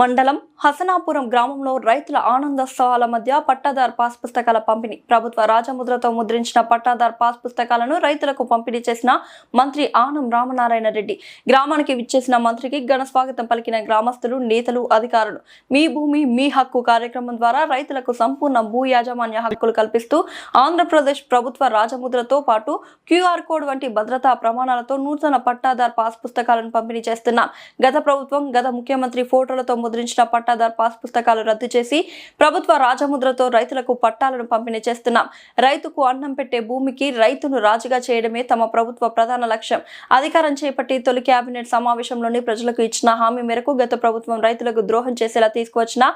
మండలం హసనాపురం గ్రామంలో రైతుల ఆనందోత్సవాల మధ్య పట్టాదార్ పాస్ పుస్తకాల పంపిణీ. ప్రభుత్వ రాజముద్రతో ముద్రించిన పట్టాదార్ పాస్ పుస్తకాలను రైతులకు పంపిణీ చేసిన మంత్రి ఆనం రామనారాయణ రెడ్డి. గ్రామానికి విచ్చేసిన మంత్రికి ఘన స్వాగతం పలికిన గ్రామస్తులు, నేతలు, అధికారులు. మీ భూమి మీ హక్కు కార్యక్రమం ద్వారా రైతులకు సంపూర్ణ భూ యాజమాన్య హక్కులు కల్పిస్తూ ఆంధ్రప్రదేశ్ ప్రభుత్వ రాజముద్రతో పాటు QR కోడ్ వంటి భద్రతా ప్రమాణాలతో నూతన పట్టాదార్ పాస్ పుస్తకాలను పంపిణీ చేస్తున్నాం. గత ప్రభుత్వం, గత ముఖ్యమంత్రి ఫోటోలతో ముద్రించిన పట్టాదార్ పాస్ పుస్తకాలు రద్దు చేసి ప్రభుత్వ రాజముద్రతో రైతులకు పట్టాలను పంపిణీ చేస్తున్నాం. రైతుకు అన్నం పెట్టే భూమికి రైతును రాజుగా చేయడమే తమ ప్రభుత్వ ప్రధాన లక్ష్యం. అధికారం చేపట్టి తొలి కేబినెట్ సమావేశంలోని ప్రజలకు ఇచ్చిన హామీ మేరకు గత ప్రభుత్వం రైతులకు ద్రోహం చేసేలా తీసుకువచ్చిన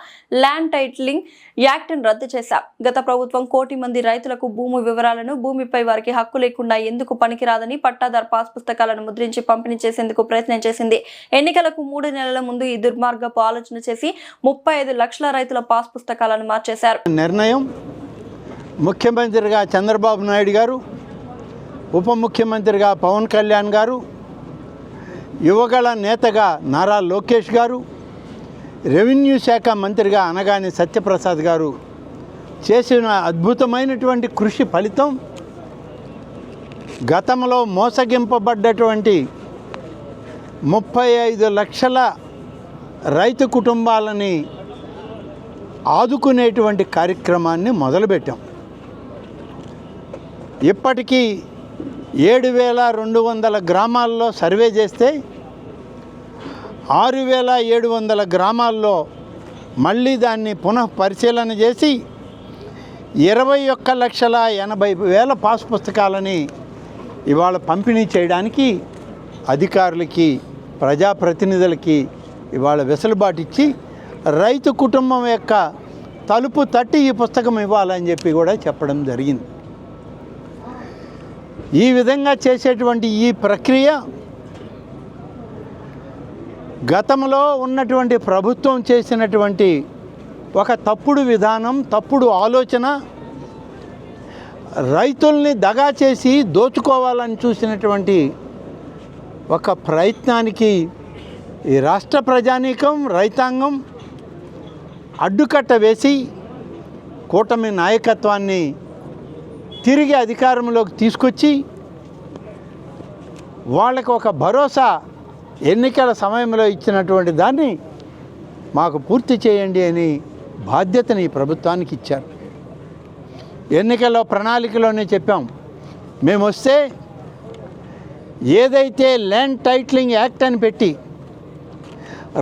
ల్యాండ్ టైటిలింగ్ యాక్ట్ను రద్దు చేశాం. గత ప్రభుత్వం 1 కోటి మంది రైతులకు భూమి వివరాలను, భూమిపై వారికి హక్కు లేకుండా ఎందుకు పనికిరాదని పట్టాదార్ పాస్ పుస్తకాలను ముద్రించి పంపిణీ చేసేందుకు ప్రయత్నం చేసింది. ఎన్నికలకు 3 నెలల ముందు ఈ దుర్మార్గపు ఆలోచన చేసి 35 లక్షల రైతుల పాస్ పుస్తకాలను మార్చేశారు. నిర్ణయం ముఖ్యమంత్రిగా చంద్రబాబు నాయుడు గారు, ఉప ముఖ్యమంత్రిగా పవన్ కళ్యాణ్ గారు, యువగళ నేతగా నారా లోకేష్ గారు, రెవెన్యూ శాఖ మంత్రిగా అనగాని సత్యప్రసాద్ గారు చేసిన అద్భుతమైనటువంటి కృషి ఫలితం గతంలో మోసగింపబడ్డటువంటి 35 లక్షల రైతు కుటుంబాలని ఆదుకునేటువంటి కార్యక్రమాన్ని మొదలుపెట్టాం. ఇప్పటికీ 7,200 గ్రామాల్లో సర్వే చేస్తే 6,700 గ్రామాల్లో మళ్ళీ దాన్ని పునః పరిశీలన చేసి 21,80,000 పాస్ పుస్తకాలని ఇవాళ పంపిణీ చేయడానికి అధికారులకి, ప్రజాప్రతినిధులకి ఇవాళ వెసులుబాటు ఇచ్చి రైతు కుటుంబం యొక్క తలుపు తట్టి ఈ పుస్తకం ఇవ్వాలని చెప్పి కూడా చెప్పడం జరిగింది. ఈ విధంగా చేసేటువంటి ఈ ప్రక్రియ గతంలో ఉన్నటువంటి ప్రభుత్వం చేసినటువంటి ఒక తప్పుడు విధానం, తప్పుడు ఆలోచన, రైతుల్ని దగా చేసి దోచుకోవాలని చూసినటువంటి ఒక ప్రయత్నానికి ఈ రాష్ట్ర ప్రజానీకం, రైతాంగం అడ్డుకట్ట వేసి కూటమి నాయకత్వాన్ని తిరిగి అధికారంలోకి తీసుకొచ్చి వాళ్ళకు ఒక భరోసా ఎన్నికల సమయంలో ఇచ్చినటువంటి దాన్ని మాకు పూర్తి చేయండి అని బాధ్యతని ఈ ప్రభుత్వానికి ఇచ్చారు. ఎన్నికల్లో ప్రణాళికలోనే చెప్పాం, మేము వస్తే ఏదైతే ల్యాండ్ టైటిలింగ్ యాక్ట్ అని పెట్టి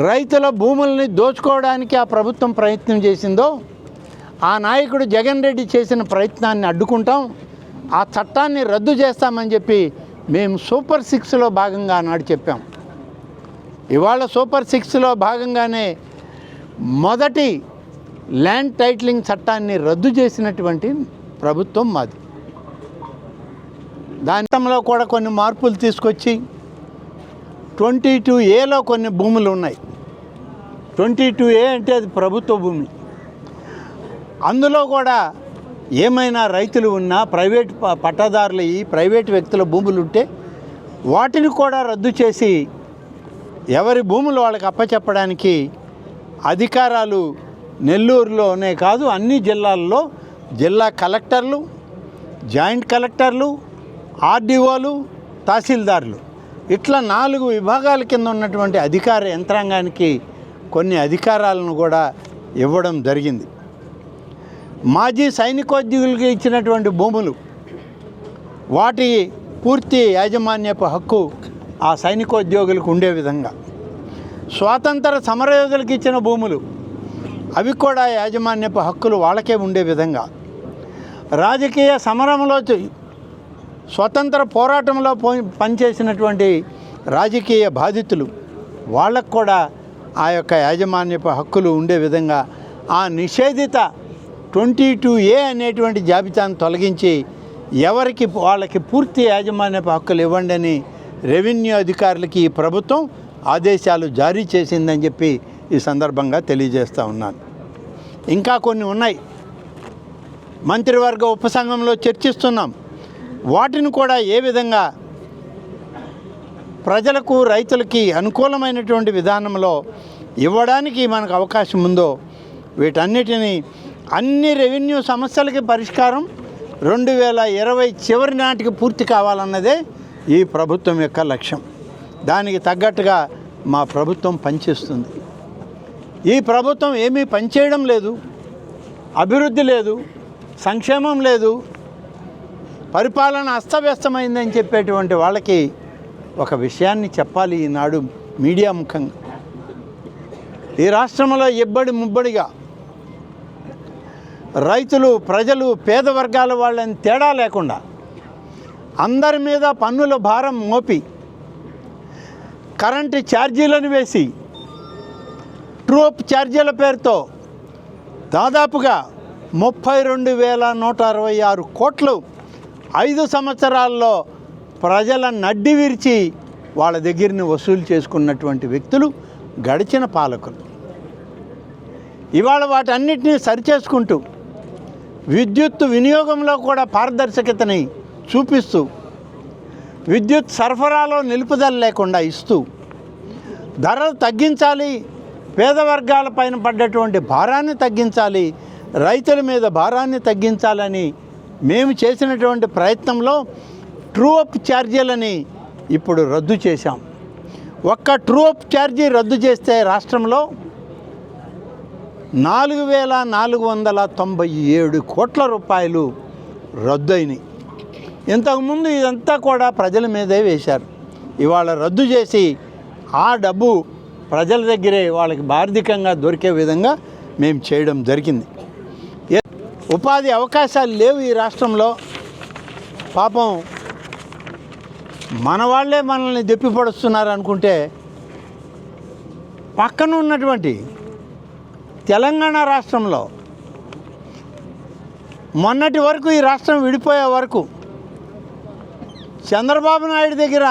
రైతుల భూముల్ని దోచుకోవడానికి ఆ ప్రభుత్వం ప్రయత్నం చేసిందో, ఆ నాయకుడు జగన్ రెడ్డి చేసిన ప్రయత్నాన్ని అడ్డుకుంటాం, ఆ చట్టాన్ని రద్దు చేస్తామని చెప్పి మేము సూపర్ 6లో భాగంగా ఆనాడు చెప్పాం. ఇవాళ సూపర్ 6లో భాగంగానే మొదటి ల్యాండ్ టైటిలింగ్ చట్టాన్ని రద్దు చేసినటువంటి ప్రభుత్వం మాది. దాంట్లో కూడా కొన్ని మార్పులు తీసుకొచ్చి 22A కొన్ని భూములు ఉన్నాయి. 22A అంటే అది ప్రభుత్వ భూమి. అందులో కూడా ఏమైనా రైతులు ఉన్నా, ప్రైవేట్ పట్టాదారులు, ఈ ప్రైవేట్ వ్యక్తుల భూములు ఉంటే వాటిని కూడా రద్దు చేసి ఎవరి భూములు వాళ్ళకి అప్పచెప్పడానికి అధికారాలు నెల్లూరులోనే కాదు అన్ని జిల్లాల్లో జిల్లా కలెక్టర్లు, జాయింట్ కలెక్టర్లు, ఆర్డీఓలు, తహసీల్దార్లు ఇట్లా 4 విభాగాల కింద ఉన్నటువంటి అధికార యంత్రాంగానికి కొన్ని అధికారాలను కూడా ఇవ్వడం జరిగింది. మాజీ సైనికోద్యోగులకి ఇచ్చినటువంటి భూములు, వాటి పూర్తి యాజమాన్యపు హక్కు ఆ సైనికోద్యోగులకు ఉండే విధంగా, స్వాతంత్ర సమరయోధులకు ఇచ్చిన భూములు అవి కూడా యాజమాన్యపు హక్కులు వాళ్ళకే ఉండే విధంగా, రాజకీయ సమరంలో స్వతంత్ర పోరాటంలో పనిచేసినటువంటి రాజకీయ బాధితులు వాళ్ళకు కూడా ఆ యొక్క యాజమాన్యపు హక్కులు ఉండే విధంగా ఆ నిషేధిత 22A అనేటువంటి జాబితాను తొలగించి ఎవరికి వాళ్ళకి పూర్తి యాజమాన్యపు హక్కులు ఇవ్వండి అని రెవెన్యూ అధికారులకి ఈ ప్రభుత్వం ఆదేశాలు జారీ చేసిందని చెప్పి ఈ సందర్భంగా తెలియజేస్తూ ఉన్నాను. ఇంకా కొన్ని ఉన్నాయి, మంత్రివర్గ ఉపసంఘంలో చర్చిస్తున్నాం. వాటిని కూడా ఏ విధంగా ప్రజలకు రైతులకి అనుకూలమైనటువంటి విధానంలో ఇవ్వడానికి మనకు అవకాశం ఉందో వీటన్నిటినీ అన్ని రెవెన్యూ సమస్యలకి పరిష్కారం 2020 చివరి నాటికి పూర్తి కావాలన్నదే ఈ ప్రభుత్వం యొక్క లక్ష్యం. దానికి తగ్గట్టుగా మా ప్రభుత్వం పనిచేస్తుంది. ఈ ప్రభుత్వం ఏమీ పనిచేయడం లేదు, అభివృద్ధి లేదు, సంక్షేమం లేదు, పరిపాలన అస్తవ్యస్తమైందని చెప్పేటువంటి వాళ్ళకి ఒక విషయాన్ని చెప్పాలి ఈనాడు మీడియా ముఖంగా. ఈ రాష్ట్రంలో ఇబ్బడి ముబ్బడిగా రైతులు, ప్రజలు, పేద వర్గాల వాళ్ళని తేడా లేకుండా అందరి మీద పన్నుల భారం మోపి కరెంటు ఛార్జీలను వేసి ట్రూప్ ఛార్జీల పేరుతో దాదాపుగా 32,166 కోట్లు 5 సంవత్సరాల్లో ప్రజల నడ్డి విరిచి వాళ్ళ దగ్గరని వసూలు చేసుకున్నటువంటి వ్యక్తులు గడిచిన పాలకులు. ఇవాళ వాటన్నిటినీ సరిచేసుకుంటూ విద్యుత్ వినియోగంలో కూడా పారదర్శకతని చూపిస్తూ విద్యుత్ సరఫరాలో నిలుపుదల లేకుండా ఇస్తూ ధరలు తగ్గించాలి, పేద వర్గాల పైన పడ్డటువంటి భారాన్ని తగ్గించాలి, రైతుల మీద భారాన్ని తగ్గించాలని మేము చేసినటువంటి ప్రయత్నంలో ట్రూ అప్ ఛార్జీలని ఇప్పుడు రద్దు చేశాం. ఒక్క ట్రూ అప్ ఛార్జీ రద్దు చేస్తే రాష్ట్రంలో 4,497 కోట్ల రూపాయలు రద్దయినాయి. ఇంతకుముందు ఇదంతా కూడా ప్రజల మీదే వేశారు. ఇవాళ రద్దు చేసి ఆ డబ్బు ప్రజల దగ్గరే వాళ్ళకి ఆర్థికంగా దొరికే విధంగా మేము చేయడం జరిగింది. ఉపాధి అవకాశాలు లేవు ఈ రాష్ట్రంలో. పాపం మన వాళ్ళే మనల్ని దెప్పిపడుస్తున్నారు అనుకుంటే పక్కన ఉన్నటువంటి తెలంగాణ రాష్ట్రంలో మొన్నటి వరకు ఈ రాష్ట్రం విడిపోయే వరకు చంద్రబాబు నాయుడు దగ్గర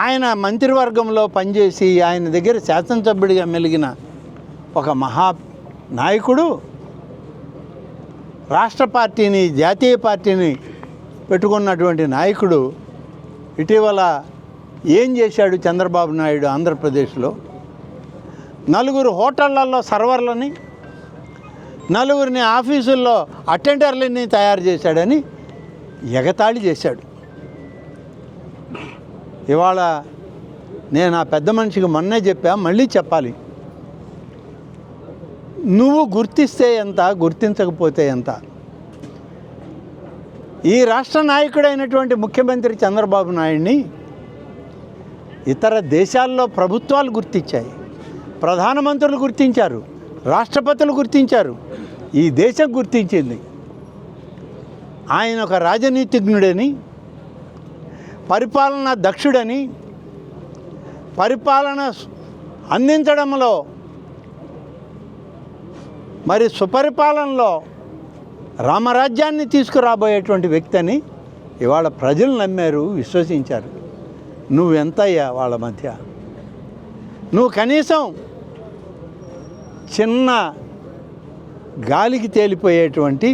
ఆయన మంత్రివర్గంలో పనిచేసి ఆయన దగ్గర శాసనసభ్యుడిగా మెలిగిన ఒక మహా నాయకుడు రాష్ట్ర పార్టీని, జాతీయ పార్టీని పెట్టుకున్నటువంటి నాయకుడు ఇటీవల ఏం చేశాడు చంద్రబాబు నాయుడు ఆంధ్రప్రదేశ్లో? 4 హోటళ్లలో సర్వర్లని, 4 ఆఫీసుల్లో అటెండర్లని తయారు చేశాడని ఎగతాళి చేశాడు. ఇవాళ నేను ఆ పెద్ద మనిషికి మొన్నే చెప్పా, మళ్ళీ చెప్పాలి. నువ్వు గుర్తిస్తే ఎంత, గుర్తించకపోతే ఎంత? ఈ రాష్ట్ర నాయకుడైనటువంటి ముఖ్యమంత్రి చంద్రబాబు నాయుడిని ఇతర దేశాల్లో ప్రభుత్వాలు గుర్తించాయి, ప్రధానమంత్రులు గుర్తించారు, రాష్ట్రపతులు గుర్తించారు, ఈ దేశం గుర్తించింది. ఆయన ఒక రాజనీతిజ్ఞుడని, పరిపాలన దక్షుడని, పరిపాలన అందించడంలో మరి సుపరిపాలనలో రామరాజ్యాన్ని తీసుకురాబోయేటువంటి వ్యక్తి అని ఇవాళ ప్రజలు నమ్మారు, విశ్వసించారు. నువ్వెంతయ్యా వాళ్ళ మధ్య? నువ్వు కనీసం చిన్న గాలికి తేలిపోయేటువంటి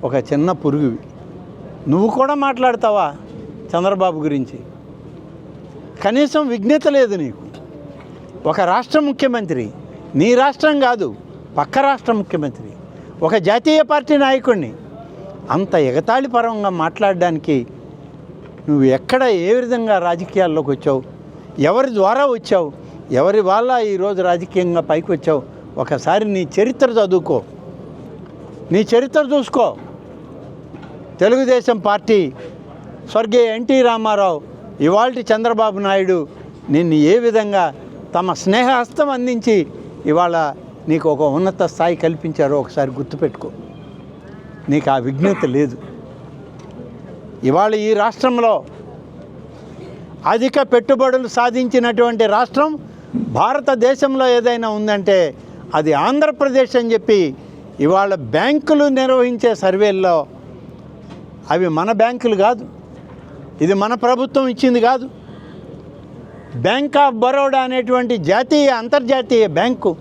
ఒక చిన్న పురుగువి. నువ్వు కూడా మాట్లాడతావా చంద్రబాబు గురించి? కనీసం విజ్ఞత లేదు నీకు. ఒక రాష్ట్ర ముఖ్యమంత్రి, నీ రాష్ట్రం కాదు పక్క రాష్ట్ర ముఖ్యమంత్రి, ఒక జాతీయ పార్టీ నాయకుడిని అంత ఎగతాళిపరంగా మాట్లాడడానికి నువ్వు ఎక్కడ, ఏ విధంగా రాజకీయాల్లోకి వచ్చావు? ఎవరి ద్వారా వచ్చావు? ఎవరి వల్ల ఈరోజు రాజకీయంగా పైకి వచ్చావు? ఒకసారి నీ చరిత్ర చదువుకో, నీ చరిత్ర చూసుకో. తెలుగుదేశం పార్టీ, స్వర్గీయ ఎన్టీ రామారావు, ఇవాల్టి చంద్రబాబు నాయుడు నిన్ను ఏ విధంగా తమ స్నేహహస్తం అందించి ఇవాళ నీకు ఒక ఉన్నత స్థాయి కల్పించారో ఒకసారి గుర్తుపెట్టుకో. నీకు ఆ విజ్ఞత లేదు. ఇవాళ ఈ రాష్ట్రంలో అధిక పెట్టుబడులు సాధించినటువంటి రాష్ట్రం భారతదేశంలో ఏదైనా ఉందంటే అది ఆంధ్రప్రదేశ్ అని చెప్పి ఇవాళ బ్యాంకులు నిర్వహించే సర్వేల్లో, అవి మన బ్యాంకులు కాదు, ఇది మన ప్రభుత్వం ఇచ్చింది కాదు, బ్యాంక్ ఆఫ్ బరోడా అనేటువంటి జాతీయ అంతర్జాతీయ బ్యాంకు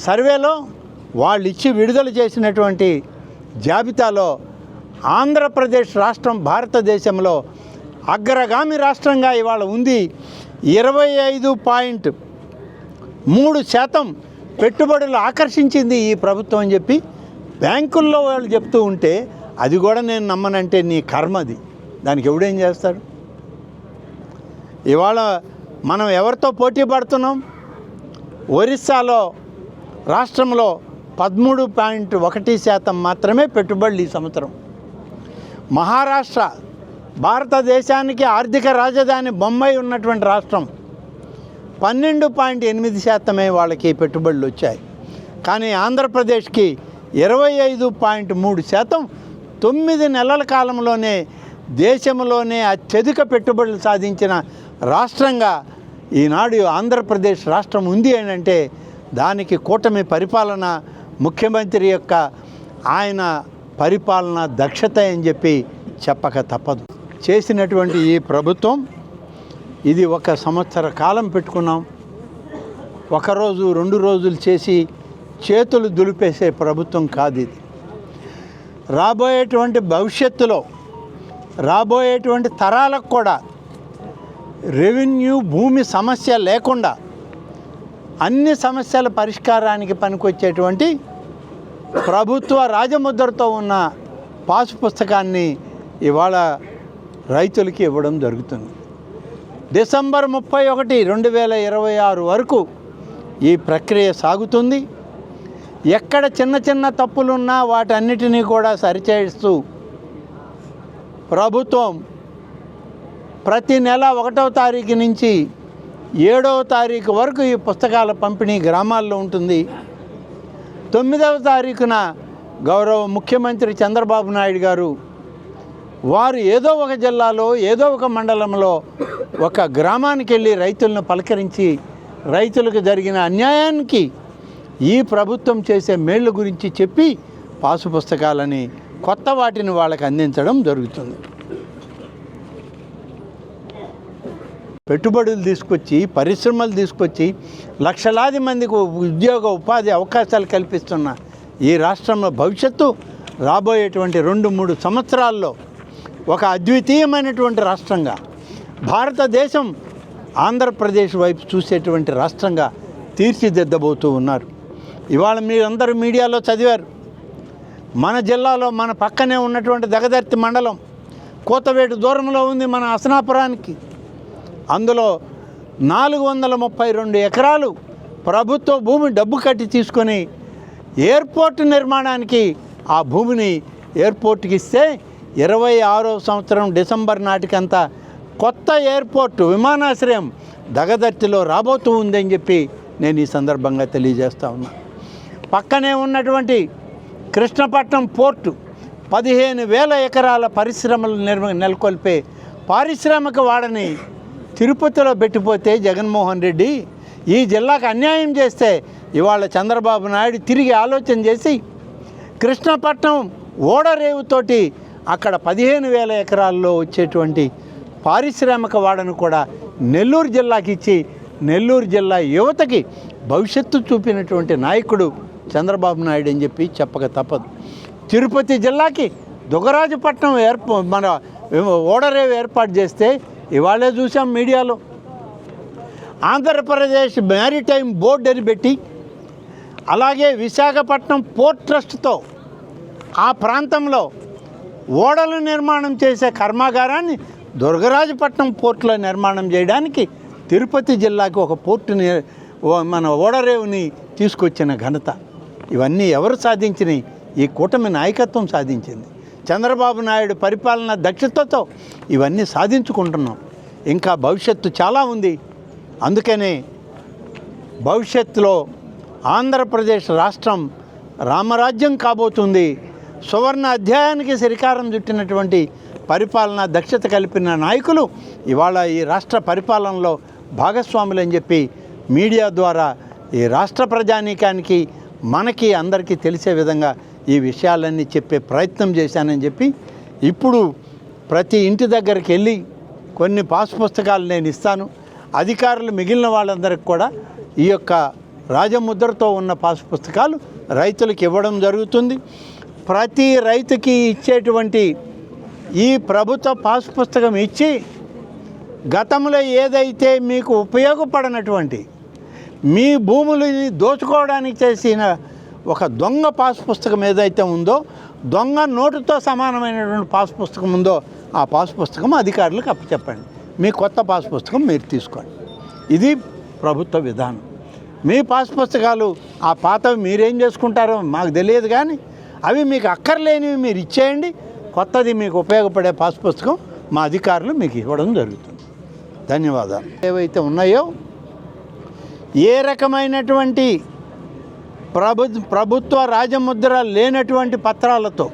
సర్వేలో వాళ్ళు ఇచ్చి విడుదల చేసినటువంటి జాబితాలో ఆంధ్రప్రదేశ్ రాష్ట్రం భారతదేశంలో అగ్రగామి రాష్ట్రంగా ఇవాళ ఉంది. 3% పెట్టుబడులు ఆకర్షించింది ఈ ప్రభుత్వం అని చెప్పి బ్యాంకుల్లో వాళ్ళు చెప్తూ ఉంటే అది కూడా నేను నమ్మనంటే నీ కర్మది. దానికి ఎవడేం చేస్తాడు? ఇవాళ మనం ఎవరితో పోటీ పడుతున్నాం? ఒరిస్సాలో రాష్ట్రంలో 13.1% మాత్రమే పెట్టుబడులు ఈ సంవత్సరం. మహారాష్ట్ర భారతదేశానికి ఆర్థిక రాజధాని బొంబాయి ఉన్నటువంటి రాష్ట్రం 12.8% వాళ్ళకి పెట్టుబడులు వచ్చాయి. కానీ ఆంధ్రప్రదేశ్కి 25.3%, 9 నెలల కాలంలోనే దేశంలోనే అత్యధిక పెట్టుబడులు సాధించిన రాష్ట్రంగా ఈనాడు ఆంధ్రప్రదేశ్ రాష్ట్రం ఉంది అని అంటే దానికి కూటమి పరిపాలన, ముఖ్యమంత్రి యొక్క ఆయన పరిపాలన దక్షత అని చెప్పి చెప్పక తప్పదు. చేసినటువంటి ఈ ప్రభుత్వం ఇది 1 సంవత్సర కాలం పెట్టుకున్నాం. 1 రోజు 2 రోజులు చేసి చేతులు దులిపేసే ప్రభుత్వం కాదు ఇది. రాబోయేటువంటి భవిష్యత్తులో రాబోయేటువంటి తరాలకు కూడా రెవెన్యూ భూమి సమస్య లేకుండా అన్ని సమస్యల పరిష్కారానికి పనికొచ్చేటువంటి ప్రభుత్వ రాజముద్రతో ఉన్న పాసు పుస్తకాన్ని ఇవాళ రైతులకి ఇవ్వడం జరుగుతుంది. డిసెంబర్ 31, 2026 వరకు ఈ ప్రక్రియ సాగుతుంది. ఎక్కడ చిన్న చిన్న తప్పులున్నా వాటన్నిటినీ కూడా సరిచేస్తూ ప్రభుత్వం ప్రతి నెల 1వ తారీఖు నుంచి 7వ తారీఖు వరకు ఈ పుస్తకాల పంపిణీ గ్రామాల్లో ఉంటుంది. 9వ తారీఖున గౌరవ ముఖ్యమంత్రి చంద్రబాబు నాయుడు గారు వారు ఏదో ఒక జిల్లాలో ఏదో ఒక మండలంలో ఒక గ్రామానికి వెళ్ళి రైతులను పలకరించి రైతులకు జరిగిన అన్యాయానికి ఈ ప్రభుత్వం చేసే మేళ్ళ గురించి చెప్పి పాసు పుస్తకాలని కొత్త వాటిని వాళ్ళకి అందించడం జరుగుతుంది. పెట్టుబడులు తీసుకొచ్చి పరిశ్రమలు తీసుకొచ్చి లక్షలాది మందికి ఉద్యోగ ఉపాధి అవకాశాలు కల్పిస్తున్న ఈ రాష్ట్రంలో భవిష్యత్తు రాబోయేటువంటి 2-3 సంవత్సరాల్లో ఒక అద్వితీయమైనటువంటి రాష్ట్రంగా భారతదేశం ఆంధ్రప్రదేశ్ వైపు చూసేటువంటి రాష్ట్రంగా తీర్చిదిద్దబోతూ ఉన్నారు. ఇవాళ మీరందరూ మీడియాలో చదివారు. మన జిల్లాలో మన పక్కనే ఉన్నటువంటి దగదర్తి మండలం కోతవేటు దూరంలో ఉంది మన అసనాపురానికి. అందులో 432 ఎకరాలు ప్రభుత్వ భూమి డబ్బు కట్టి తీసుకొని ఎయిర్పోర్ట్ నిర్మాణానికి ఆ భూమిని ఎయిర్పోర్ట్కి ఇస్తే 26వ సంవత్సరం డిసెంబర్ నాటికంతా కొత్త ఎయిర్పోర్టు విమానాశ్రయం దగదర్తిలో రాబోతూ ఉందని చెప్పి నేను ఈ సందర్భంగా తెలియజేస్తా ఉన్నా. పక్కనే ఉన్నటువంటి కృష్ణపట్నం పోర్టు 15,000 ఎకరాల పరిశ్రమలు నెలకొల్పే పారిశ్రామిక వాడని తిరుపతిలో పెట్టిపోతే జగన్మోహన్ రెడ్డి ఈ జిల్లాకు అన్యాయం చేస్తే ఇవాళ చంద్రబాబు నాయుడు తిరిగి ఆలోచన చేసి కృష్ణపట్నం ఓడరేవుతోటి అక్కడ 15,000 ఎకరాల్లో వచ్చేటువంటి పారిశ్రామిక వాడను కూడా నెల్లూరు జిల్లాకి ఇచ్చి నెల్లూరు జిల్లా యువతకి భవిష్యత్తు చూపినటువంటి నాయకుడు చంద్రబాబు నాయుడు అని చెప్పి చెప్పక తప్పదు. తిరుపతి జిల్లాకి దుగరాజపట్నం మన ఓడరేవు ఏర్పాటు చేస్తే ఇవాళే చూసాం మీడియాలో. ఆంధ్రప్రదేశ్ మ్యారిటైమ్ బోర్డు అని పెట్టి అలాగే విశాఖపట్నం పోర్ట్ ట్రస్ట్తో ఆ ప్రాంతంలో ఓడలు నిర్మాణం చేసే కర్మాగారాన్ని దుర్గరాజపట్నం పోర్టులో నిర్మాణం చేయడానికి తిరుపతి జిల్లాకి ఒక పోర్టుని మన ఓడరేవుని తీసుకొచ్చిన ఘనత ఇవన్నీ ఎవరు సాధించినాయి? ఈ కూటమి నాయకత్వం సాధించింది. చంద్రబాబు నాయుడు పరిపాలన దక్షతతో ఇవన్నీ సాధించుకుంటున్నాం. ఇంకా భవిష్యత్తు చాలా ఉంది. అందుకనే భవిష్యత్తులో ఆంధ్రప్రదేశ్ రాష్ట్రం రామరాజ్యం కాబోతుంది. సువర్ణ అధ్యాయానికి శ్రీకారం చుట్టినటువంటి పరిపాలన దక్షత కలిపిన నాయకులు ఇవాళ ఈ రాష్ట్ర పరిపాలనలో భాగస్వాములు అని చెప్పి మీడియా ద్వారా ఈ రాష్ట్ర ప్రజానీకానికి మనకి అందరికీ తెలిసే విధంగా ఈ విషయాలన్నీ చెప్పే ప్రయత్నం చేశానని చెప్పి ఇప్పుడు ప్రతి ఇంటి దగ్గరికి వెళ్ళి కొన్ని పాస్ పుస్తకాలు నేను ఇస్తాను. అధికారులు మిగిలిన వాళ్ళందరికీ కూడా ఈ యొక్క రాజముద్రతో ఉన్న పాస్ పుస్తకాలు రైతులకు ఇవ్వడం జరుగుతుంది. ప్రతి రైతుకి ఇచ్చేటువంటి ఈ ప్రభుత్వ పాస్ పుస్తకం ఇచ్చి గతంలో ఏదైతే మీకు ఉపయోగపడనటువంటి మీ భూములని దోచుకోవడానికి చేసిన ఒక దొంగ పాస్ పుస్తకం ఏదైతే ఉందో, దొంగ నోటుతో సమానమైనటువంటి పాస్ పుస్తకం ఉందో, ఆ పాస్ పుస్తకం అధికారులకు అప్పచెప్పండి. మీ కొత్త పాస్ పుస్తకం మీరు తీసుకోండి. ఇది ప్రభుత్వ విధానం. మీ పాస్ పుస్తకాలు ఆ పాతవి మీరేం చేసుకుంటారో మాకు తెలియదు, కానీ అవి మీకు అక్కర్లేనివి మీరు ఇచ్చేయండి. కొత్తది మీకు ఉపయోగపడే పాస్ పుస్తకం మా అధికారులు మీకు ఇవ్వడం జరుగుతుంది. ధన్యవాదాలు. ఏవైతే ఉన్నాయో ఏ రకమైనటువంటి ప్రభుత్వ రాజముద్ర లేనటువంటి పత్రాలతో,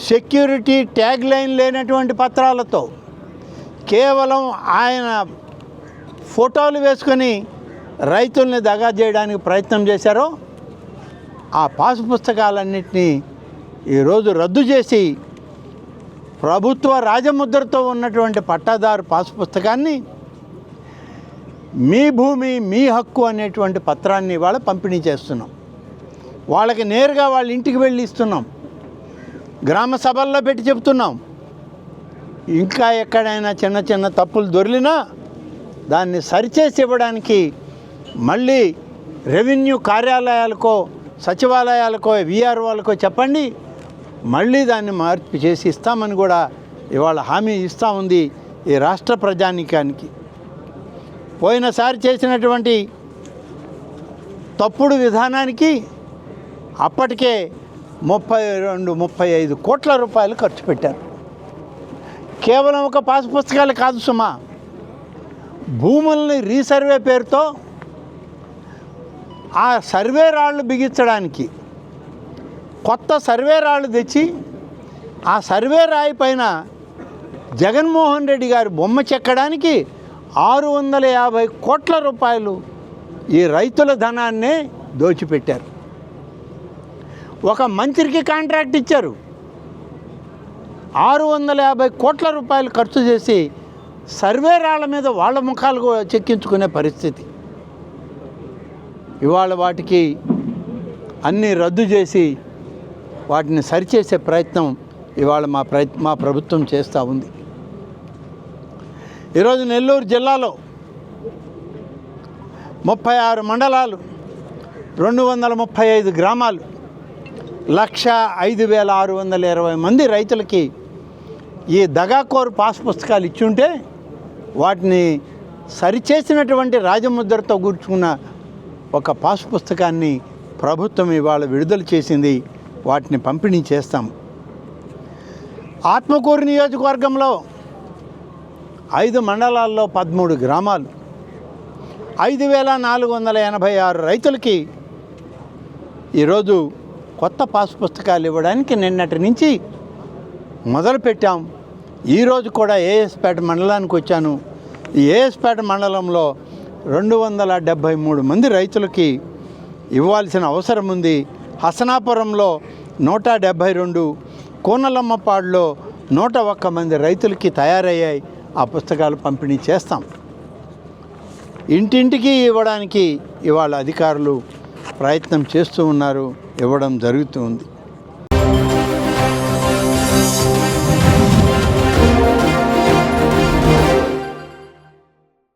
సెక్యూరిటీ ట్యాగ్ లైన్ లేనటువంటి పత్రాలతో, కేవలం ఆయన ఫోటోలు వేసుకొని రైతుల్ని దగా చేయడానికి ప్రయత్నం చేశారో ఆ పాస్ పుస్తకాలన్నింటినీ ఈరోజు రద్దు చేసి ప్రభుత్వ రాజముద్రతో ఉన్నటువంటి పట్టాదారు పాస్ పుస్తకాన్ని మీ భూమి మీ హక్కు అనేటువంటి పత్రాన్ని ఇవాళ పంపిణీ చేస్తున్నాం. వాళ్ళకి నేరుగా వాళ్ళ ఇంటికి వెళ్ళి ఇస్తున్నాం. గ్రామ సభల్లో పెట్టి చెప్తున్నాం. ఇంకా ఎక్కడైనా చిన్న చిన్న తప్పులు దొరికినా దాన్ని సరిచేసి ఇవ్వడానికి మళ్ళీ రెవెన్యూ కార్యాలయాలకో, సచివాలయాలకో, వీఆర్ఓలకో చెప్పండి, మళ్ళీ దాన్ని మార్పు చేసి ఇస్తామని కూడా ఇవాళ హామీ ఇస్తూ ఉంది ఈ రాష్ట్ర ప్రజానీకానికి. పోయినసారి చేసినటువంటి తప్పుడు విధానానికి అప్పటికే 32-35 కోట్ల రూపాయలు ఖర్చు పెట్టారు. కేవలం ఒక పాస్ పుస్తకాలు కాదు సుమా, భూముల్ని రీసర్వే పేరుతో ఆ సర్వే రాళ్ళు బిగించడానికి కొత్త సర్వే రాళ్ళు తెచ్చి ఆ సర్వే రాయి పైన జగన్మోహన్ రెడ్డి గారి బొమ్మ చెక్కడానికి 650 కోట్ల రూపాయలు ఈ రైతుల ధనాన్నే దోచిపెట్టారు. ఒక మంత్రికి కాంట్రాక్ట్ ఇచ్చారు. 650 కోట్ల రూపాయలు ఖర్చు చేసి సర్వే రాళ్ళ మీద వాళ్ళ ముఖాలు చెక్కించుకునే పరిస్థితి. ఇవాళ వాటికి అన్నీ రద్దు చేసి వాటిని సరిచేసే ప్రయత్నం ఇవాళ మా ప్రభుత్వం చేస్తూ ఉంది. ఈరోజు నెల్లూరు జిల్లాలో 36 మండలాలు, 235 గ్రామాలు, 1,05,620 మంది రైతులకి ఈ దగాకోరు పాస్ పుస్తకాలు ఇచ్చుంటే వాటిని సరిచేసినటువంటి రాజముద్రతో కూర్చున్న ఒక పాస్ పుస్తకాన్ని ప్రభుత్వం ఇవాళ విడుదల చేసింది. వాటిని పంపిణీ చేస్తాం. ఆత్మకూరు నియోజకవర్గంలో 5 మండలాల్లో 13 గ్రామాలు, 5,486 రైతులకి ఈరోజు కొత్త పాస్ పుస్తకాలు ఇవ్వడానికి నిన్నటి నుంచి మొదలుపెట్టాం. ఈరోజు కూడా ఏఎస్పేట మండలానికి వచ్చాను. ఈ ఏఎస్పేట మండలంలో 273 మంది రైతులకి ఇవ్వాల్సిన అవసరం ఉంది. హసనాపురంలో 172, కోనలమ్మపాడులో 101 మంది రైతులకి తయారయ్యాయి. ఆ పుస్తకాలు పంపిణీ చేస్తాం. ఇంటింటికి ఇవ్వడానికి ఇవాళ అధికారులు ప్రయత్నం చేస్తూ ఉన్నారు, ఇవ్వడం జరుగుతూ ఉంది.